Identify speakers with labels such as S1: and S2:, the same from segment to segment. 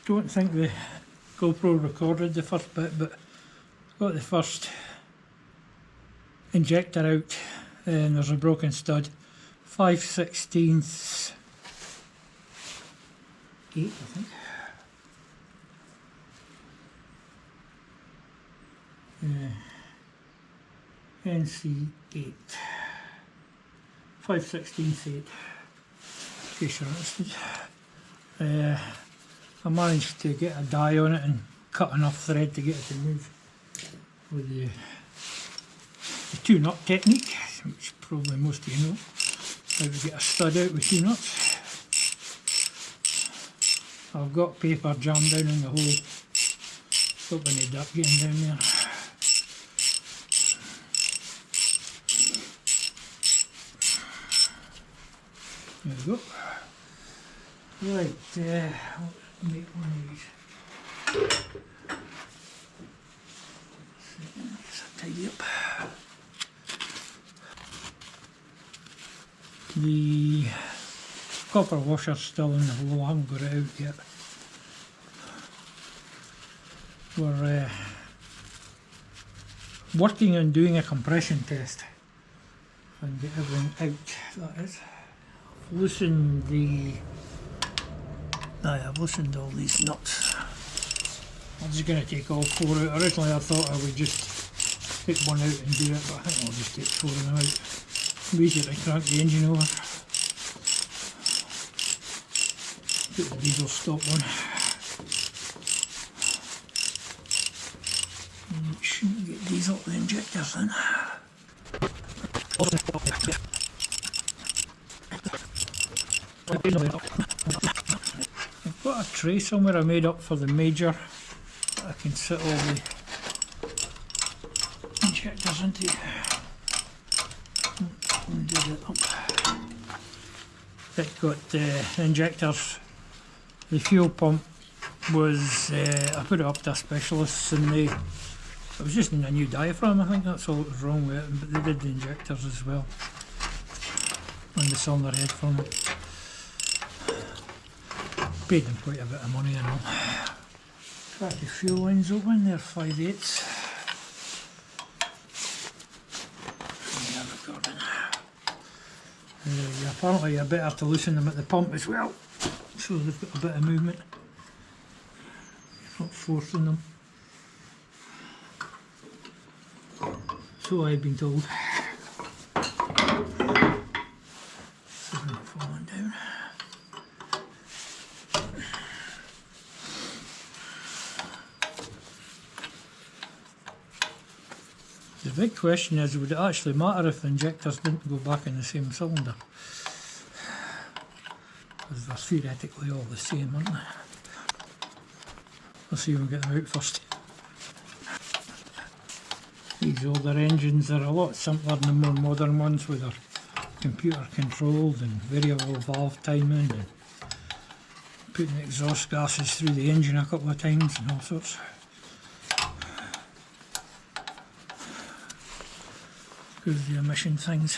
S1: don't think the GoPro recorded the first bit, but got the first injector out and there's a broken stud. 5/16 8, I think. NC8 5/16 8, in case you're interested. I managed to get a die on it and cut enough thread to get it to move with the two nut technique, which probably most of you know how to get a stud out with two nuts. I've got paper jammed down in the hole, stopping the dirt getting down there. There we go. Right, let's make one of these. Just tidy up. The copper washer's still in the hole, I haven't got it out yet. We're working on doing a compression test and get everything out, that is. I've loosened all these nuts. I'm just going to take all 4 out. Originally I thought I would just take one out and do it, but I think I'll just take 4 of them out. It's easier to crank the engine over. Put the diesel stop on. Make sure you get diesel the injectors in. I've got a tray somewhere I made up for the major that I can sit all the injectors into and do it up. It got the injectors, the fuel pump was, I put it up to a specialist and it was just in a new diaphragm, I think that's all that was wrong with it, but they did the injectors as well and the cylinder head for me. Paid them quite a bit of money and all. Got the fuel lines open, they're 5/8. Apparently you're better to loosen them at the pump as well, so they've got a bit of movement. You're not forcing them. So I've been told. So they're not falling down. The big question is, would it actually matter if the injectors didn't go back in the same cylinder? Because they're theoretically all the same, aren't they? Let's see if we can get them out first. These older engines are a lot simpler than the more modern ones, with their computer controlled and variable valve timing and putting exhaust gases through the engine a couple of times and all sorts. Because the emission things.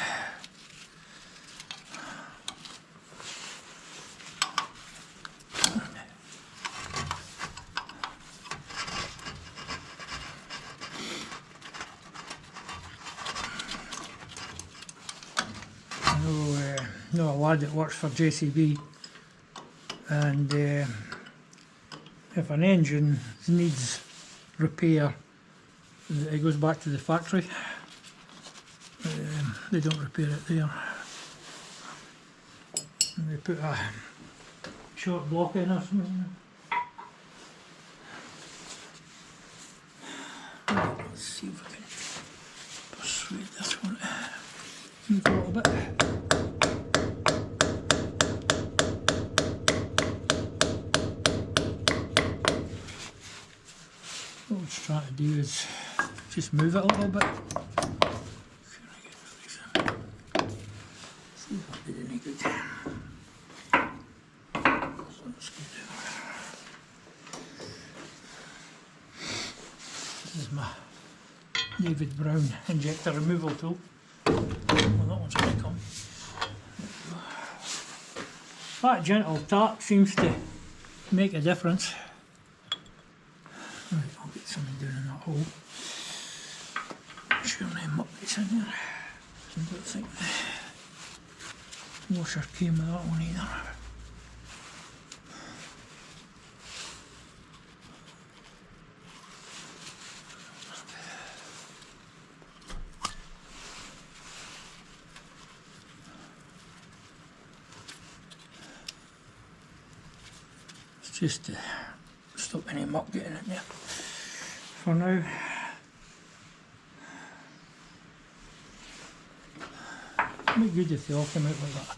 S1: I know a lad that works for JCB, and if an engine needs repair, it goes back to the factory. They don't repair it there. And they put a short block in or something. Let's see if we can persuade this one to move a little bit. What we're trying to do is just move it a little bit. See if that did any good. So let's go down. This is my David Brown injector removal tool. Well, that one's going to come. That gentle tap seems to make a difference. something down in that hole. Sure no muck gets in there. I don't think the washer came with that one either. It's just to stop any muck getting in there for now. It'd be good if they all came out like that.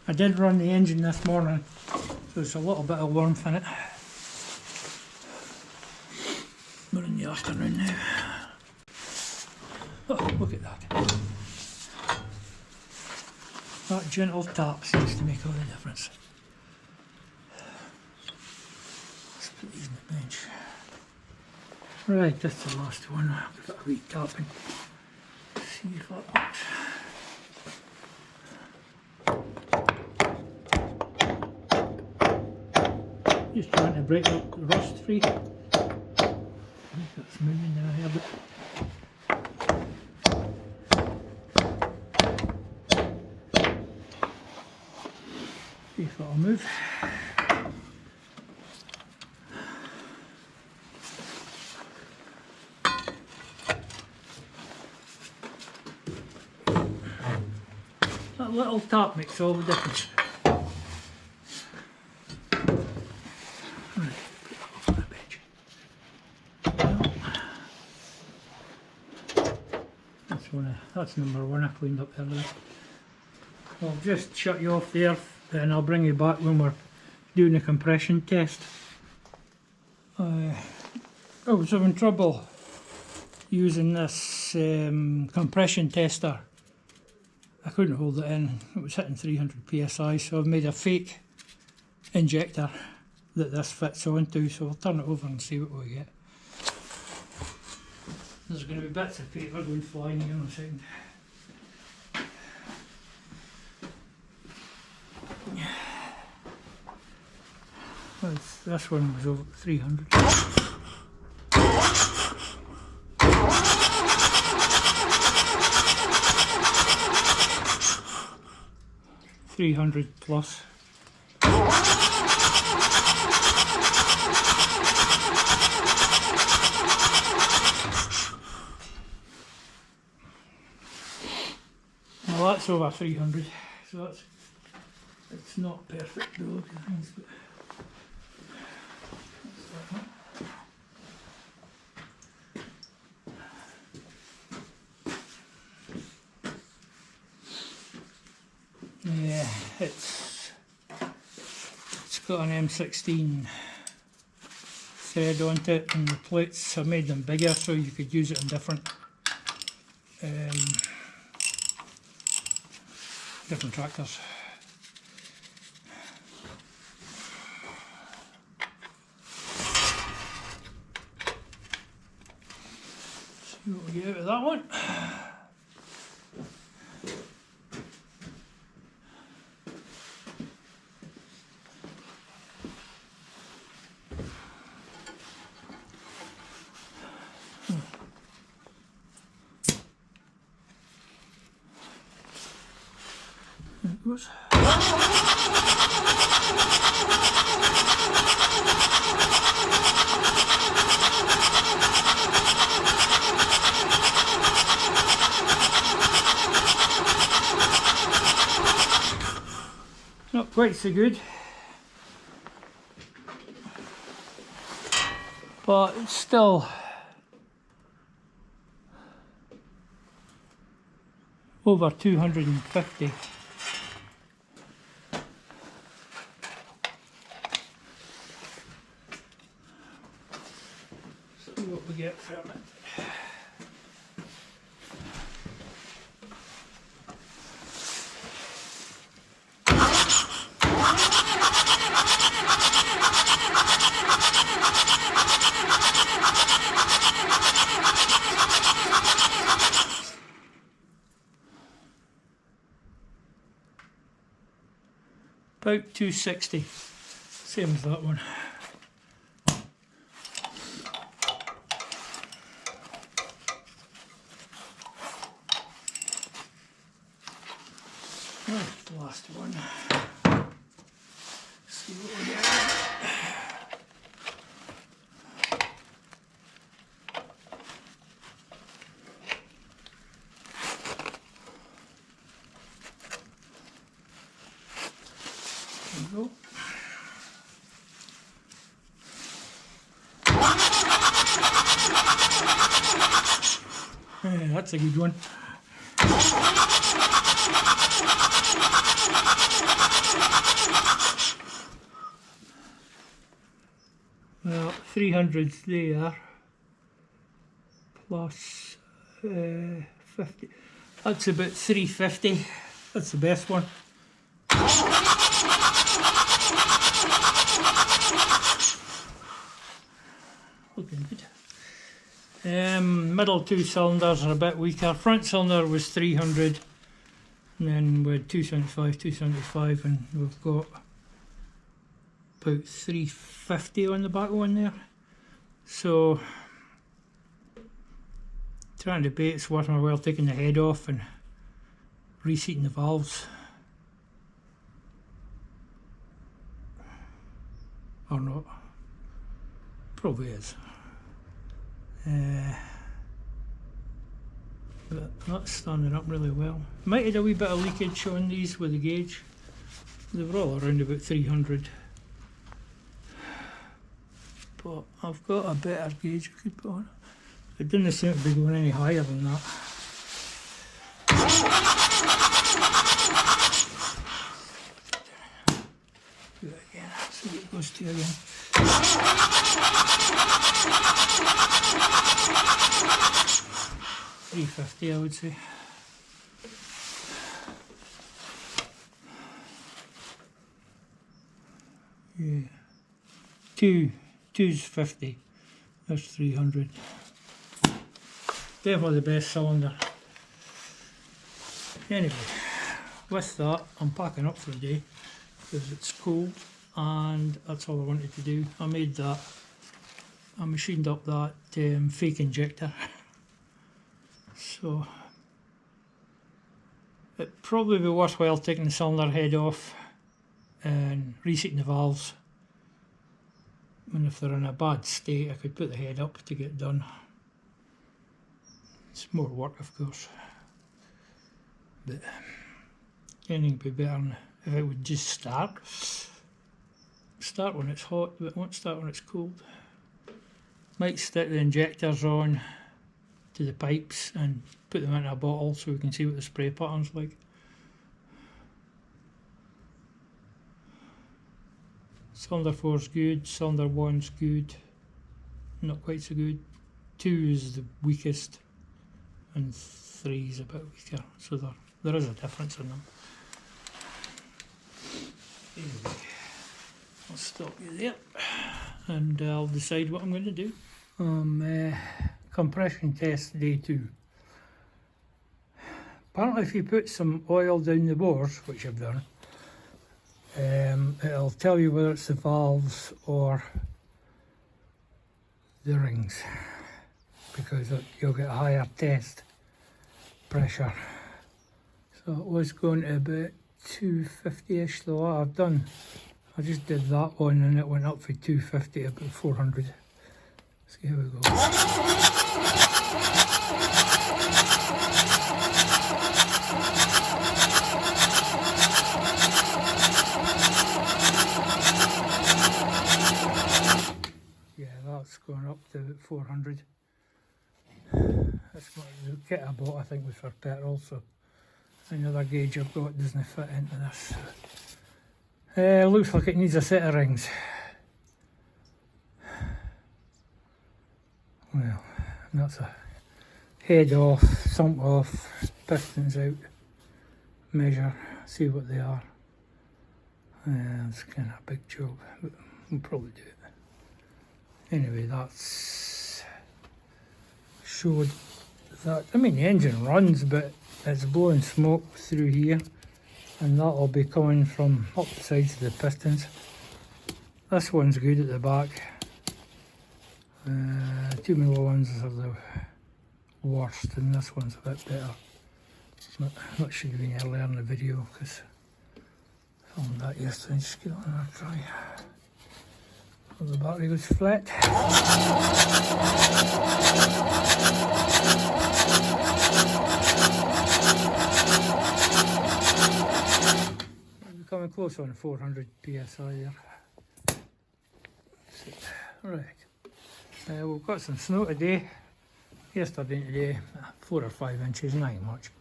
S1: I did run the engine this morning, so there's a little bit of warmth in it. We're in the afternoon now. Oh, look at that. That gentle tap seems to make all the difference. Let's put these on the bench. Right, that's the last one. I'll give it a wee tapping. See if that works. Just trying to break up the rust free. I think that's moving now here, but see if that'll move. That little tap makes all the difference. That's number one I cleaned up earlier. I'll just shut you off there and I'll bring you back when we're doing the compression test. I was having trouble using this compression tester. I couldn't hold it in, it was hitting 300 psi, so I've made a fake injector that this fits onto, so I'll turn it over and see what we get. There's going to be bits of paper going flying here in a second. Well, this one was over 300. 300 plus. Well, that's over 300, so it's not perfect though, but that's that. Yeah, it's got an M16 thread onto it, and the plates, I made them bigger so you could use it in different tractors. See what we get out of that one. There it goes. Not quite so good, but it's still over 250. See what we get from it. about 260, same as that one. Right, the last one. See what we get. There we go. Yeah, that's a good one. Well, 300's there, plus 50. That's about 350. That's the best one. Looking good. Middle two cylinders are a bit weaker. Front cylinder was 300, and then we had 275, 275, and we've got about 350 on the back one there. So trying to debate it's worth my while taking the head off and reseating the valves, or not. Probably is. But that's standing up really well. Might have a wee bit of leakage on these with the gauge. They were all around about 300. But I've got a better gauge I could put on. It didn't seem to be going any higher than that. Do it again, see what it goes to again. 350, I would say. Yeah. Two's 50. That's 300. Definitely the best cylinder. Anyway, with that, I'm packing up for the day because it's cold, and that's all I wanted to do. I made that. I machined up that fake injector. So it'd probably be worthwhile taking the cylinder head off and reseating the valves. And if they're in a bad state, I could put the head up to get done. It's more work, of course, but anything would be better than if it would just start when it's hot, but it won't start when it's cold. Might stick the injectors on to the pipes and put them into a bottle so we can see what the spray pattern's like. Cylinder 4's good, cylinder 1's good, not quite so good. 2 is the weakest, and 3 is a bit weaker, so there is a difference in them. Anyway, I'll stop you there and I'll decide what I'm going to do. Compression test day 2. Apparently if you put some oil down the bores, which I've done, it'll tell you whether it's the valves or the rings, because you'll get a higher test pressure. So it was going to about 250-ish, the lot I've done. I just did that one and it went up from 250 to about 400. See how we go. Yeah, that's going up to about 400. That's what the kit I bought, I think, was for petrol, so another gauge I've got doesn't fit into this. Looks like it needs a set of rings. Well, that's a head off, sump off, pistons out, measure, see what they are. It's kind of a big job, but we'll probably do it. Anyway, that's showed that, I mean, the engine runs, but it's blowing smoke through here, and that'll be coming from up the sides of the pistons. This one's good at the back. 2mm ones are the worst, and this one's a bit better. Not should have been earlier in the video because I filmed that yesterday. Just get it on there, try. Well, the battery goes flat. We're coming close on 400 psi there. Right, we've got some snow today. Yesterday and today, 4 or 5 inches, not much.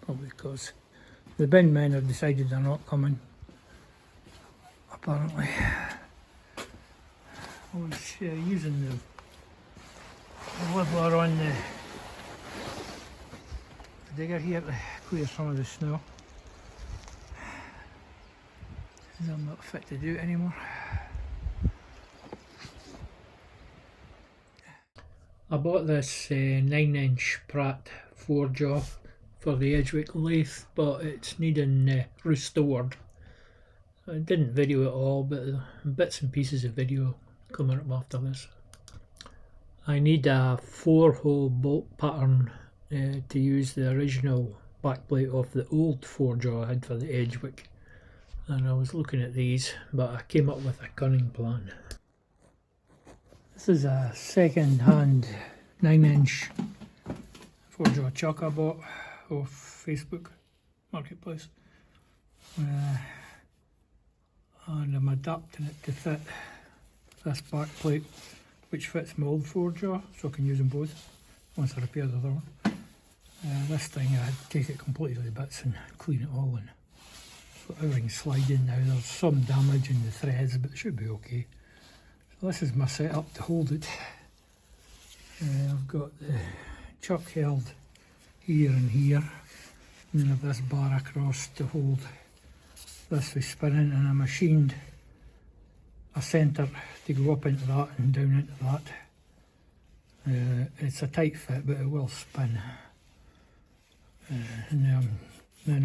S1: Probably because the bin men have decided they're not coming, apparently. I was using the leveler on the digger here to clear some of the snow. I'm not fit to do it anymore. I bought this 9-inch Prat 4-jaw for the Edgewick lathe, but it's needing restored. I didn't video it all, but bits and pieces of video coming up after this. I need a 4-hole bolt pattern to use the original backplate of the old 4-jaw I had for the Edgewick, and I was looking at these, but I came up with a cunning plan. This is a second-hand 9-inch 4-jaw chuck I bought off Facebook Marketplace, and I'm adapting it to fit this back plate, which fits my old 4-jaw, so I can use them both once I repair the other one. This thing I had to take it completely to bits and clean it all, and so everything's sliding now. There's some damage in the threads, but it should be okay. So this is my setup to hold it. I've got the chuck held here and here, and then I've this bar across to hold this for spinning, and I machined a centre to go up into that and down into that. It's a tight fit, but it will spin. And then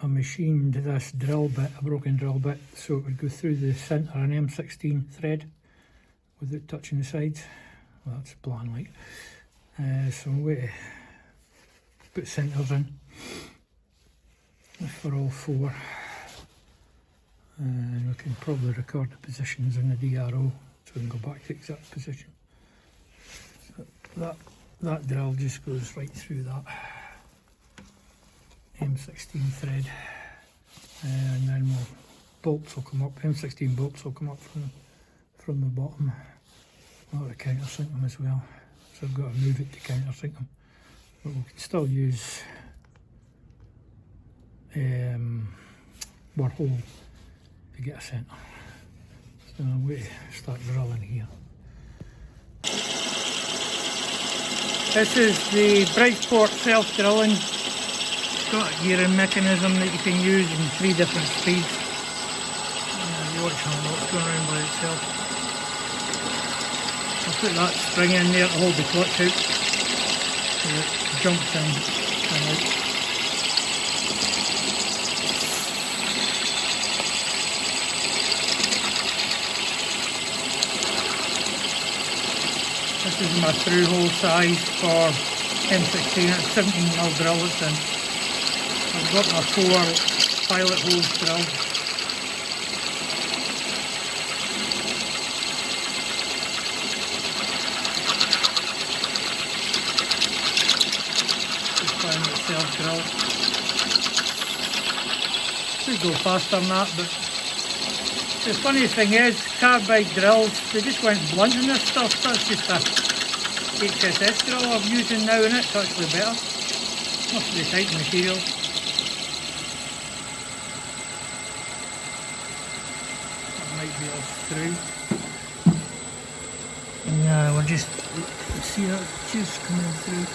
S1: I machined this drill bit, a broken drill bit, so it would go through the centre an M16 thread without touching the sides. Well, that's the plan, like. So I'm going to put centres in for all 4. And we can probably record the positions in the DRO so we can go back to the exact position. So that drill just goes right through that M16 thread, and then bolts will come up, M16 bolts will come up from the bottom. I'll have to countersink them as well, so I've got to move it to countersink them, but we can still use our hole to get a centre. So I'm going to start drilling here. This is the Bridgeport self-drilling. It's got a gearing mechanism that you can use in 3 different speeds. You watch how it's going around by itself. I'll put that spring in there to hold the clutch out so it jumps in and out. This is my through hole size for M16, it's 17mm drill it's in. I've got my 4 pilot holes drilled. Just find it self-drilled. Should go faster than that, but the funniest thing is, carbide drills, they just went blunt in this stuff, so it's just a HSS drill I'm using now in it, it's actually better. Must be the type of material. That might be a screw. Yeah, we're just, see that juice coming through.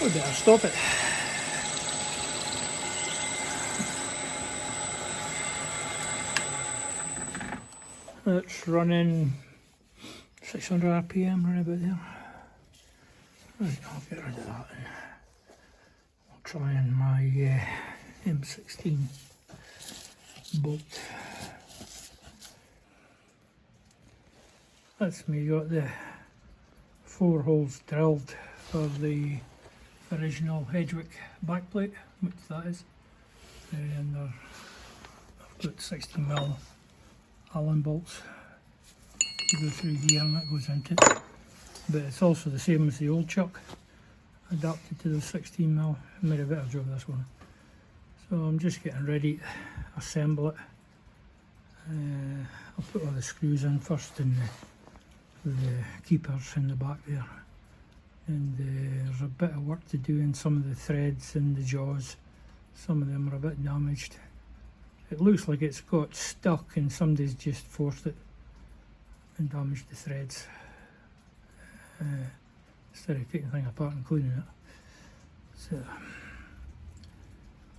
S1: We better stop it. That's running 600 RPM, right about there. Right, I'll get rid of that and I'll try in my M16 bolt. That's me got the 4 holes drilled for the original Hedgewick backplate, which that is. And I've got 16mm Allen bolts to go through here and that goes into it. But it's also the same as the old chuck, adapted to the 16mm. I made a better job of this one. So I'm just getting ready to assemble it. I'll put all the screws in first and the keepers in the back there. And there's a bit of work to do in some of the threads and the jaws. Some of them are a bit damaged. It looks like it's got stuck and somebody's just forced it and damaged the threads. Instead of taking the thing apart and cleaning it. So,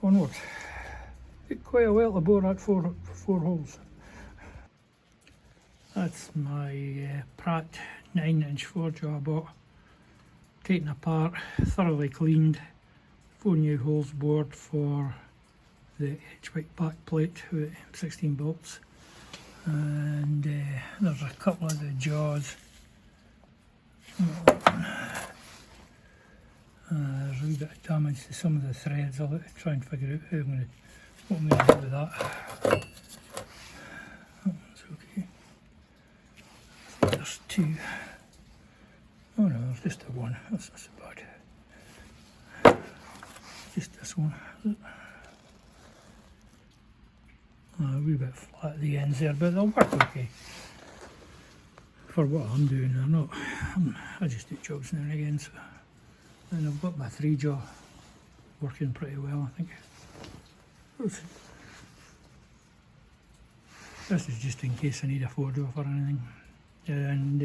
S1: onward. Took quite a while to bore that four holes. That's my Prat 9-inch forge I bought. Taken apart, thoroughly cleaned. 4 new holes bored for the Hedgewick back plate with 16 bolts. And there's a couple of the jaws. There's a wee bit of damage to some of the threads. I'll try and figure out what I'm going to do with that. That one's okay. I think there's 2. Oh no, there's just the one. That's not so bad. Just this one. A wee bit flat at the ends there, but they'll work okay. For what I'm doing, I just do jobs now and again. So. And I've got my 3-jaw working pretty well, I think. This is just in case I need a 4-jaw for anything. And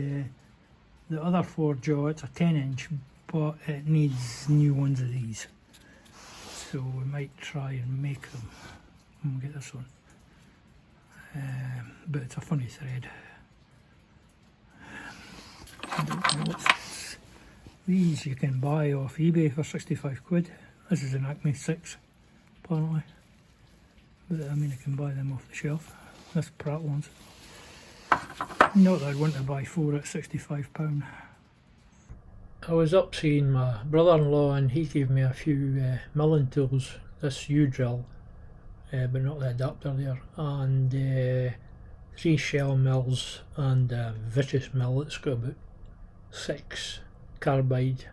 S1: the other 4-jaw, it's a 10-inch, but it needs new ones of these. So we might try and make them when we get this one. But it's a funny thread. I don't know what's this. These you can buy off eBay for 65 quid. This is an Acme 6, apparently. But I mean, I can buy them off the shelf. This Prat ones. Not that I'd want to buy 4 at £65. I was up seeing my brother-in-law and he gave me a few milling tools. This U-drill, but not the adapter there. And 3 shell mills and a vicious mill. It's got about 6 carbide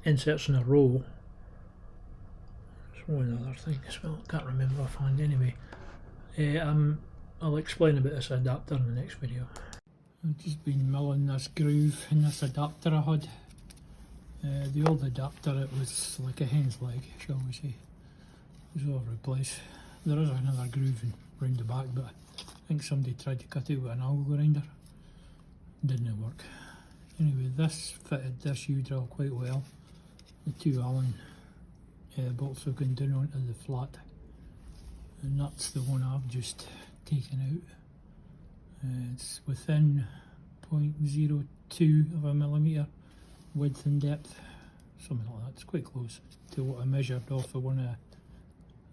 S1: inserts in a row. There's one other thing as well, can't remember offhand anyway. I'll explain about this adapter in the next video. I've just been milling this groove in this adapter I had. The old adapter, it was like a hen's leg, shall we say. It was all over the place. There is another groove round the back, but I think somebody tried to cut it with an angle grinder. Didn't work. Anyway, this fitted this U-drill quite well. The 2 Allen bolts have gone down onto the flat, and that's the one I've just taken out. It's within 0.02 of a millimetre width and depth, something like that. It's quite close to what I measured off of one of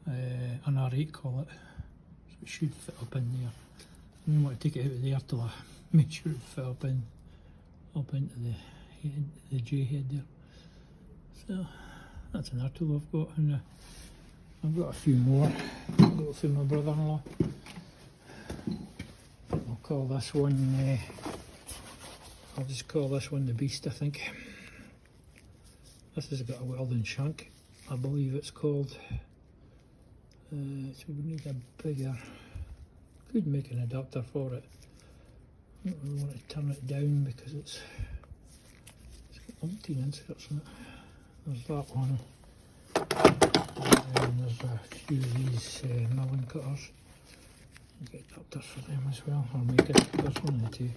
S1: an R8 collet, so it should fit up in there. I didn't want to take it out of there till I make sure it fit up into the J head there. So that's another tool I've got, and I've got a few more. I'll go through my brother-in-law. I'll call this one, I'll just call this one the Beast, I think. This has got a welding shank, I believe it's called. So we need a bigger, could make an adapter for it. I don't really want to turn it down because it's got umpteen inserts in it. There's that one, and there's a few of these milling cutters. I'll get adapters for them as well, or make it. There's one of the 2.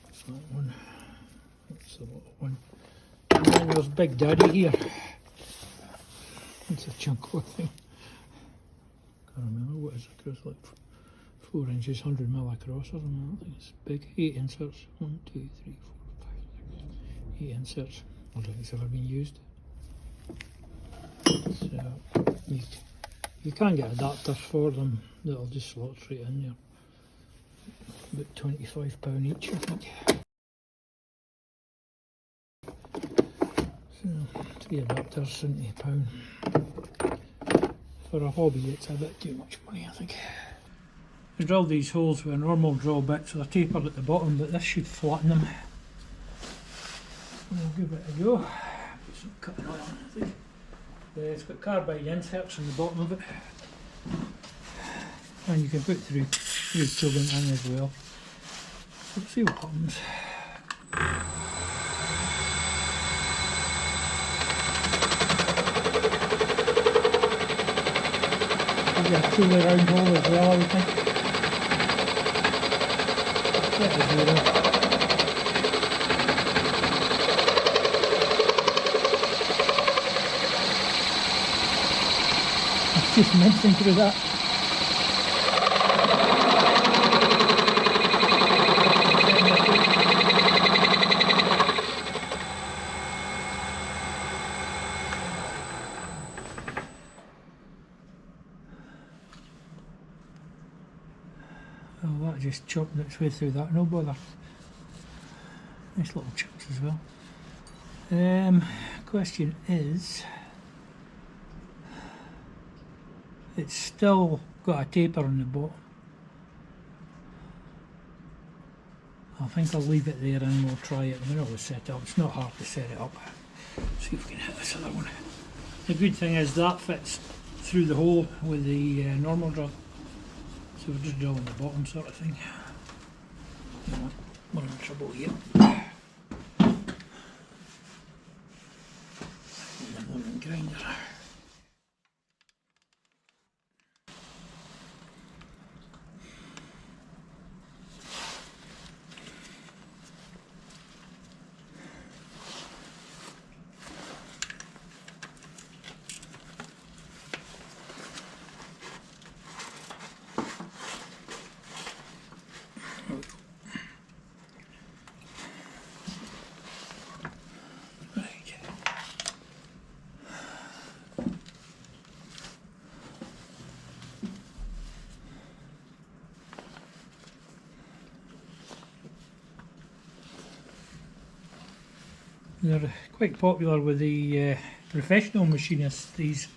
S1: That's that one. That's the little one. And then there's Big Daddy here. It's a chunk of thing. Can't remember what is it goes like 4 inches, 100mm across or something. I think it's big. 8 inserts. 1, 2, 3, 4, 5, 6, 8 inserts. I don't think it's ever been used. So you can get adapters for them that'll just slot straight in there. About £25 each, I think. So 3 adapters, £70. For a hobby it's a bit too much money, I think. I drilled these holes with a normal drill bit, so they're tapered at the bottom, but this should flatten them. We'll give it a go. Put some cutting oil on, I think. It's got carbide inserts on the bottom of it, and you can put through tubing in as well. We'll see what happens. Maybe a truly round hole as well, I would think. Set it zero. Just mincing through that. Oh, that just chopped its way through that, no bother. Nice little chips as well. Question is, it's still got a taper on the bottom. I think I'll leave it there and we'll try it when it was set up. It's not hard to set it up. See if we can hit this other one. The good thing is that fits through the hole with the normal drill. So we're just drilling the bottom sort of thing. We're in trouble here. Lemon grinder. They're quite popular with the professional machinists, these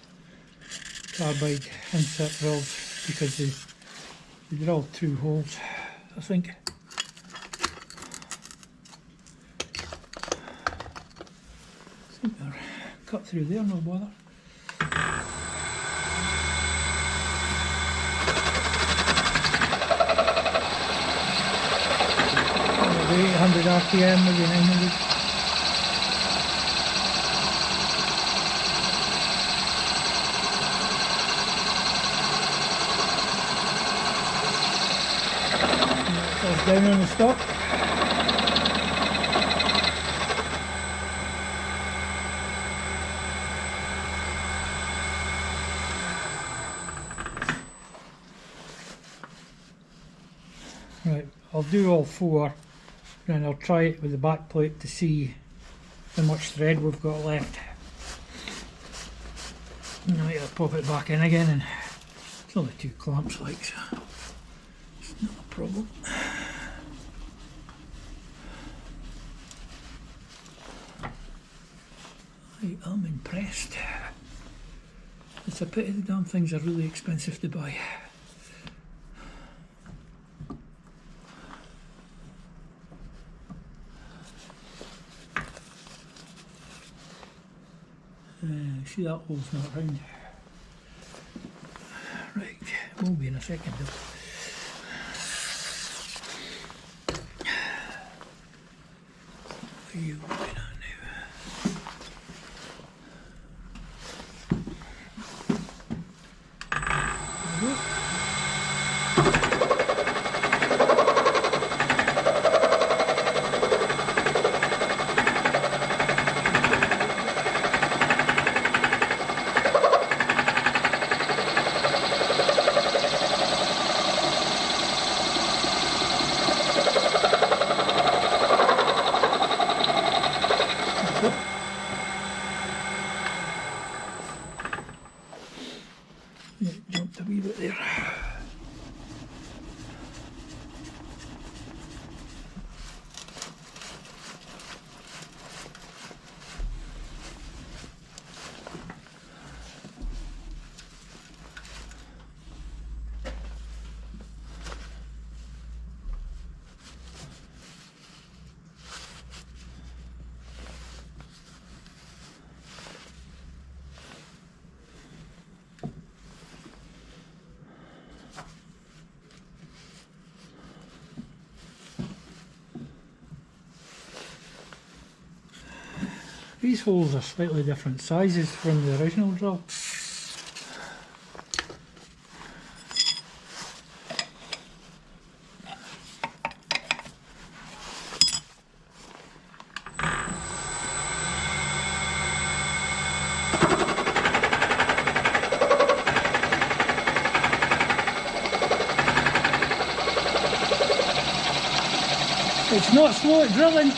S1: carbide insert drills, because they drill through holes, I think. I think they're cut through there, no bother. Maybe 800 RPM, maybe 900. Down on the stop. Right, I'll do all 4 and I'll try it with the back plate to see how much thread we've got left. Now I'll pop it back in again, and it's only 2 clamps, like, so it's not a problem. I'm impressed. It's a pity the damn things are really expensive to buy. See, that hole's not round. Right, we'll be in a second though. What are you looking at now? a wee bit there. These holes are slightly different sizes from the original drill. It's not slow at drilling.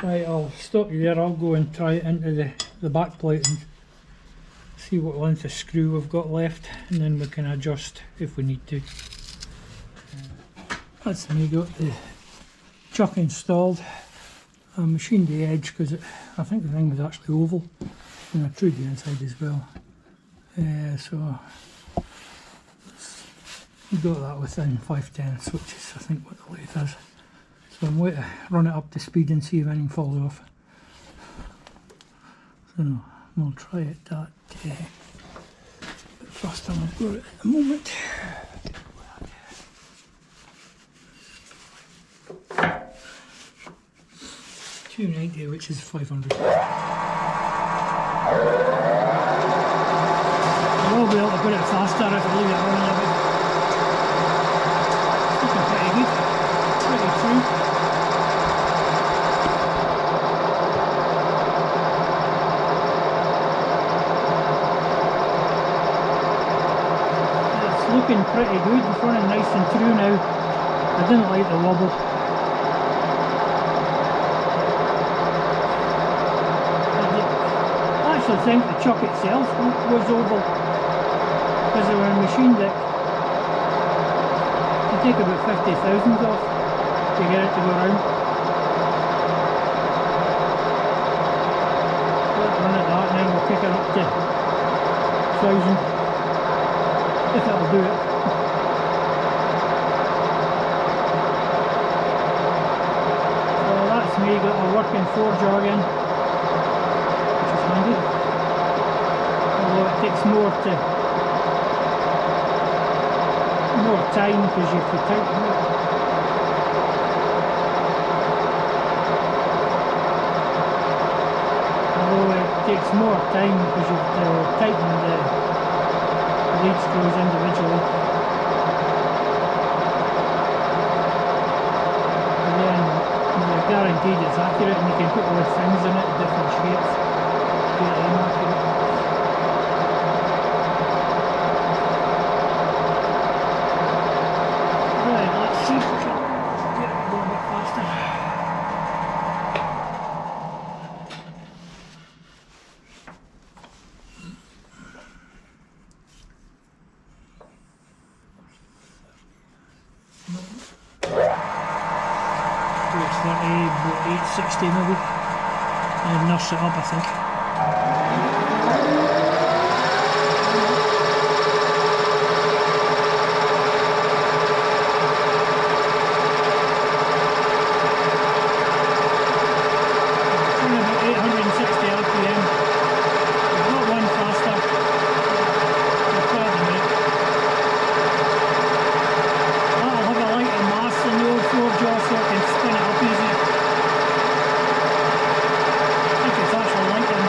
S1: Right, I'll stop you there. I'll go and try it into the back plate and see what length of screw we've got left, and then we can adjust if we need to. That's me got the chuck installed. I machined the edge because I think the thing was actually oval, and I trued the inside as well. So we got that within 5/10, which is I think what the lathe is. So I'm going to run it up to speed and see if anything falls off. So we'll try it that faster than I've got it at the moment. 290, which is 500. I will be able to put it faster if I leave it on a bit. It's looking pretty good, pretty true. Looking pretty good, it's running nice and true now. I didn't like the wobble. I actually think the chuck itself was oval because they were machined it to take about 50 thousandths off to get it to go round. Let's run at that and then we'll kick it up to 1,000. If it'll do it. So that's me, got a working forge again, which is handy. Although it takes more time because you have to tighten it. Although it takes more time because you have to tighten the lead screws individually. And then you're guaranteed it's accurate, and you can put more things in it, different shapes, to get them accurate. Right, let's see if we can get it a little bit faster. About 860 maybe, and nurse it up I think. About 860 RPM. I've got one faster. I'll try them out. That'll have a lighter mass than the old floor jaw so I can spin it up easier. It's actually lighter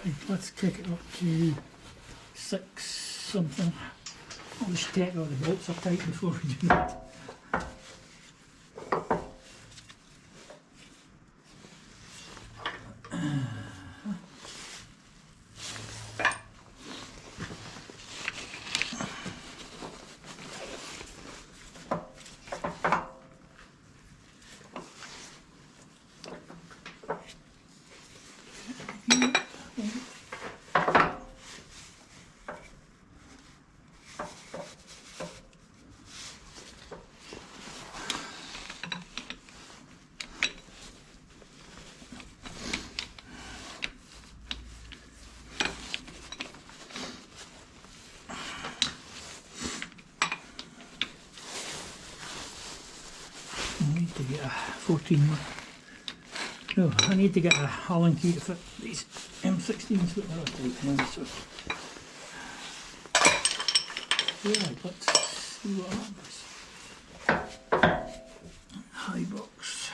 S1: Right, let's kick it up to 6 something. I'll just check all the bolts are tight before we do that. I need to get a 14 one. No, I need to get a Allen key to fit these M16s that are tight now, so yeah, let's see what happens. High box.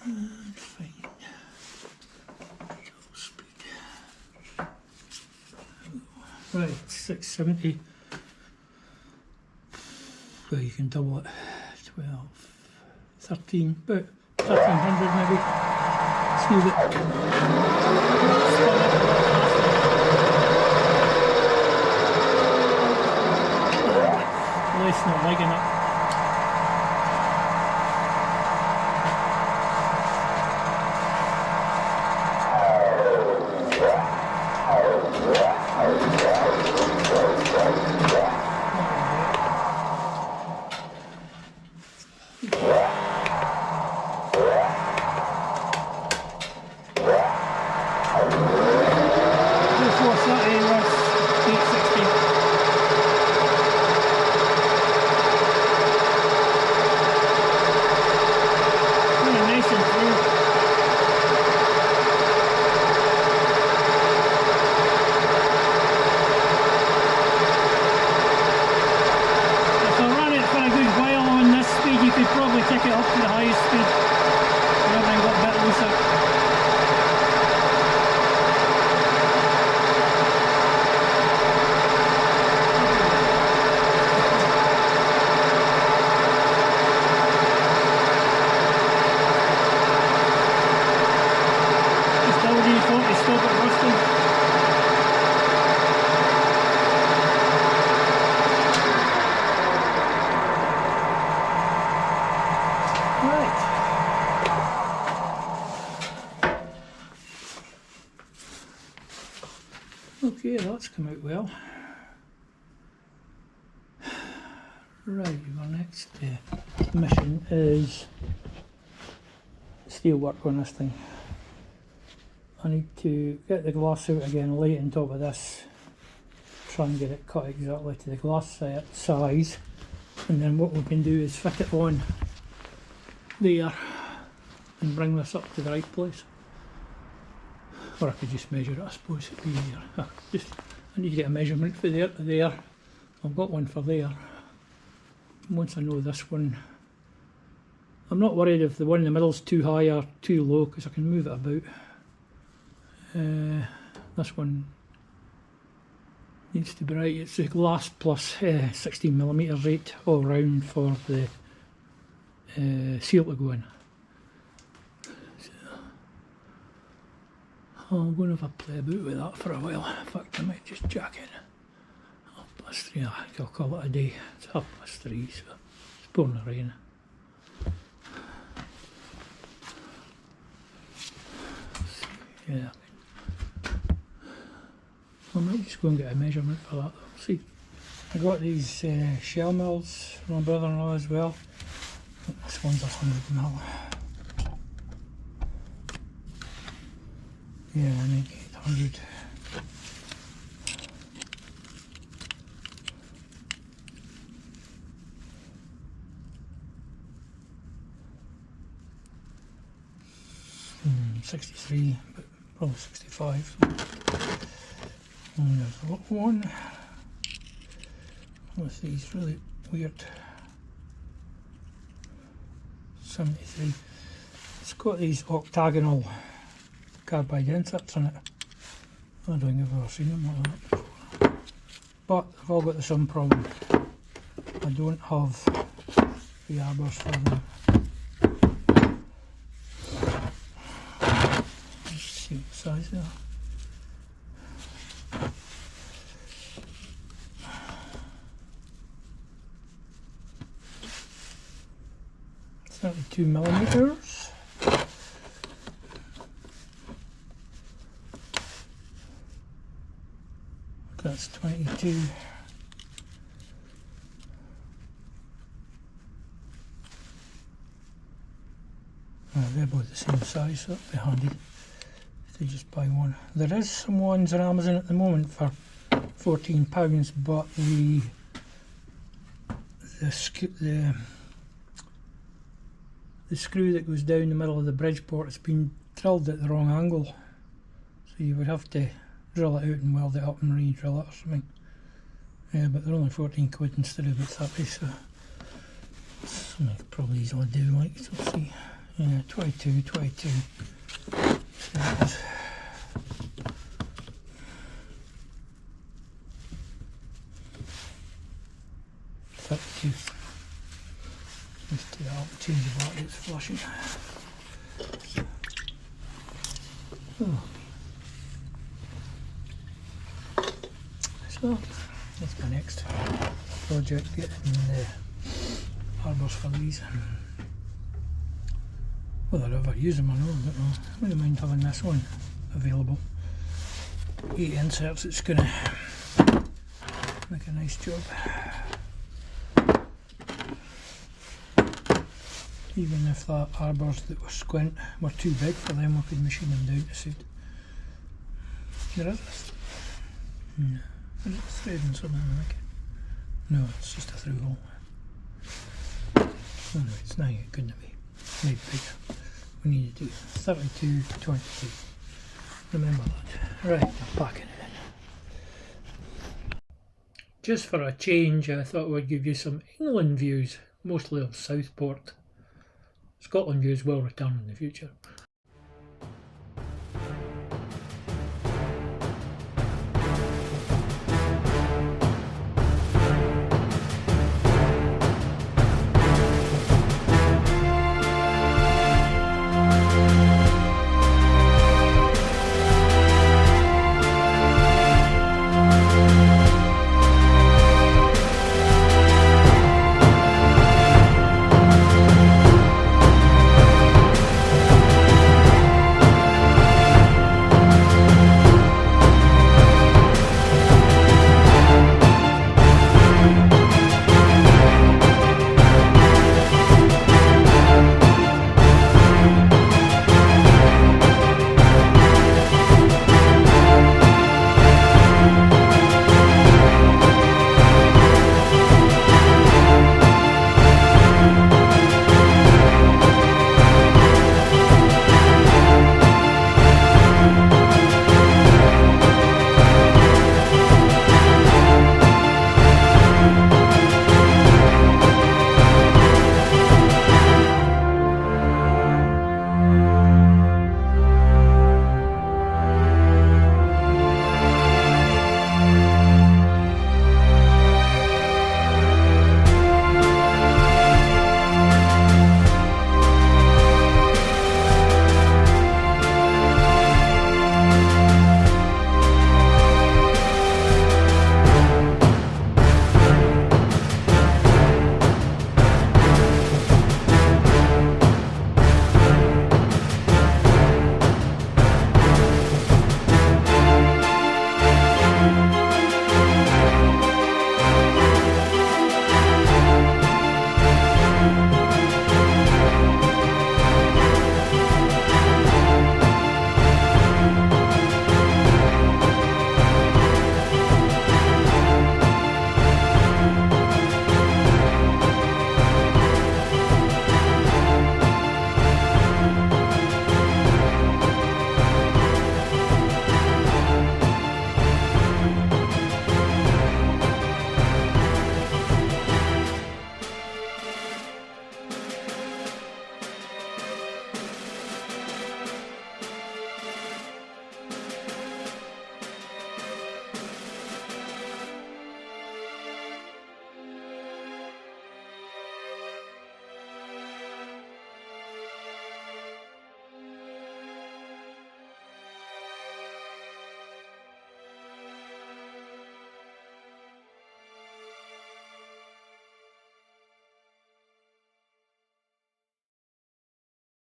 S1: And fine. Speed. Right, 670. Well, you can double it. 12, 13, about 1300 maybe. Smooth it. Less not liking it. Okay, that's come out well. Right, our next mission is steel work on this thing. I need to get the glass out again, lay it on top of this, try and get it cut exactly to the glass size, and then what we can do is fit it on there and bring this up to the right place. Or I could just measure it, I suppose it'd be easier. I need to get a measurement for there to there. I've got one for there. Once I know this one, I'm not worried if the one in the middle is too high or too low, because I can move it about. This one needs to be right. It's the glass plus 16mm rate all round for the seal to go in. I'm going to have a play about with that for a while. In fact, I might just jack in 3:30. I think I'll call it a day. It's 3:30, so it's pouring rain. Yeah, I might just go and get a measurement for that. See, I got these shell mills from my brother-in-law as well. I think this one's 100mm. Yeah, I need 800. Hmm, 63, but probably 65. And there's one with these really weird 73. It's got these octagonal carbide inserts in it. I don't think I've ever seen them like that before. But they've all got the same problem. I don't have the arbors for them. Let's see what size they are. .2 millimeters. That's 22. They're both the same size, so that'd be handy to just buy one. There is some ones on Amazon at the moment for £14, but the screw that goes down the middle of the Bridgeport has been drilled at the wrong angle, so you would have to drill it out and weld it up and re-drill it or something. Yeah, but they're only 14 quid instead of about 30, so something I could probably easily do, like, so let's see. Yeah, 22. So that is. 32. Let's do that, change the battery, it's flashing. Oh. So, that's my next project, getting the arbors for these. Whether I ever use them or not, I don't know. I wouldn't mind having this one available. 8 inserts, it's going to make a nice job. Even if the arbors that were squint were too big for them, we could machine them down to suit. There is this. No. Is it thread and something like it? No, it's just a through hole. Oh no, it's 9, it couldn't be. Made bigger. We need to do 32, 22. Remember that. Right, I'm packing it in. Just for a change, I thought I would give you some England views, mostly of Southport. Scotland views will return in the future.